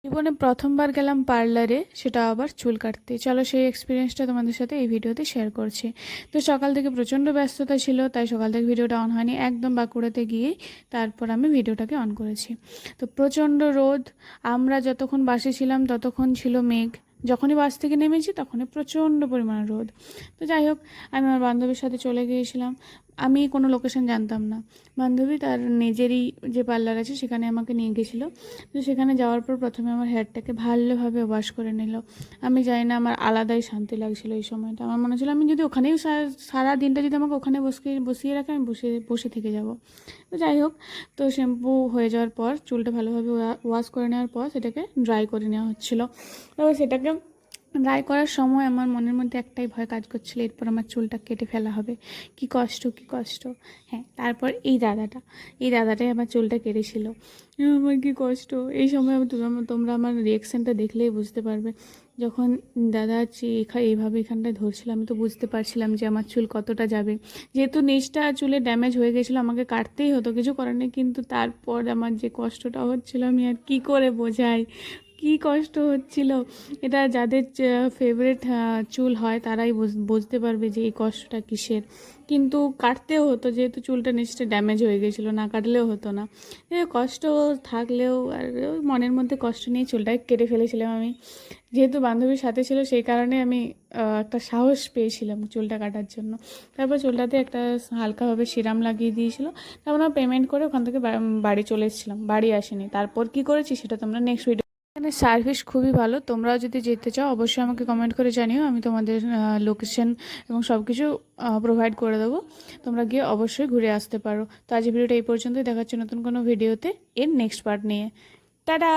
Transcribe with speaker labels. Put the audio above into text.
Speaker 1: জীবনে প্রথমবার গেলাম পার্লারে, সেটা আবার চুল কাটতে। চলো সেই এক্সপিরিয়েন্সটা তোমাদের সাথে এই ভিডিওতে শেয়ার করছি। তো সকাল থেকে প্রচণ্ড ব্যস্ততা ছিল, তাই সকাল থেকে ভিডিওটা অন হয়নি। একদম বাঁকুড়াতে গিয়েই তারপর আমি ভিডিওটাকে অন করেছি। তো প্রচণ্ড রোদ, আমরা যতক্ষণ বাসে ছিলাম ততক্ষণ ছিল মেঘ, যখনই বাস থেকে নেমেছি তখনই প্রচণ্ড পরিমাণে রোদ। তো যাই হোক, আমি আমার বান্ধবীর সাথে চলে গিয়েছিলাম। আমি কোনো লোকেশন জানতাম না, বান্ধবী তার নিজেরই যে পার্লার আছে সেখানে আমাকে নিয়ে গেছিলো। তো সেখানে যাওয়ার পর প্রথমে আমার হেয়ারটাকে ভালোভাবে ওয়াশ করে নিল। আমি জানি না, আমার আলাদাই শান্তি লাগছিল এই সময়টা। আমার মনে হচ্ছিলো আমি যদি ওখানেই সারা দিনটা যদি আমাকে ওখানে বসিয়ে রাখে, আমি বসে বসে থেকে যাব। তো যাই হোক, তো শ্যাম্পু হয়ে যাওয়ার পর চুলটা ভালোভাবে ওয়াশ করে নেওয়ার পর সেটাকে ড্রাই করে নেওয়া হচ্ছিলো। তো সেটাকে ড্রাই করার সময় আমার মনের মধ্যে একটাই ভয় কাজ করছিল, এরপর আমার চুলটা কেটে ফেলা হবে। কি কষ্ট, কি কষ্ট। হ্যাঁ, তারপর এই দাদাটাই আমার চুলটা কেটেছিল। আমার কি কষ্ট। এই সময় তোমরা আমার রিয়েকশানটা দেখলেই বুঝতে পারবে। যখন দাদা এইভাবে এখানটায় ধরছিল, আমি তো বুঝতে পারছিলাম যে আমার চুল কতটা যাবে। যেহেতু নিচটা চুলে ড্যামেজ হয়ে গেছিলো, আমাকে কাটতেই হতো, কিছু করার নেই। কিন্তু তারপর আমার যে কষ্টটা হচ্ছিল, আমি আর কী করে বোঝাই, কি কষ্ট হচ্ছিল। এটা যাদের ফেভারিট চুল হয় তারাই বুঝতে পারবে যে এই কষ্টটা কিসের। কিন্তু কাটতেও হতো, যেহেতু চুলটা নিচটা ড্যামেজ হয়ে গেছিলো, না কাটলেও হতো না। কষ্ট থাকলেও আর ওই মনের মধ্যে কষ্ট নিয়ে চুলটাই কেটে ফেলেছিলাম আমি। যেহেতু বান্ধবীর সাথে ছিল সেই কারণে আমি একটা সাহস পেয়েছিলাম চুলটা কাটার জন্য। তারপর চুলটাতে একটা হালকাভাবে সিরাম লাগিয়ে দিয়েছিল। তারপর আমরা পেমেন্ট করে ওখান থেকে বাড়ি চলে এসেছিলাম। বাড়ি আসিনি, তারপর কি করেছি সেটা তোমরা নেক্সট ভিডিও। এখানে সার্ভিস খুবই ভালো, তোমরাও যদি যেতে চাও অবশ্যই আমাকে কমেন্ট করে জানিও, আমি তোমাদের লোকেশন এবং সব কিছু প্রোভাইড করে দেবো। তোমরা গিয়ে অবশ্যই ঘুরে আসতে পারো। তো আজ ভিডিওটা এই পর্যন্তই, দেখাচ্ছি নতুন কোনো ভিডিওতে এর নেক্সট পার্ট নিয়ে। টাটা।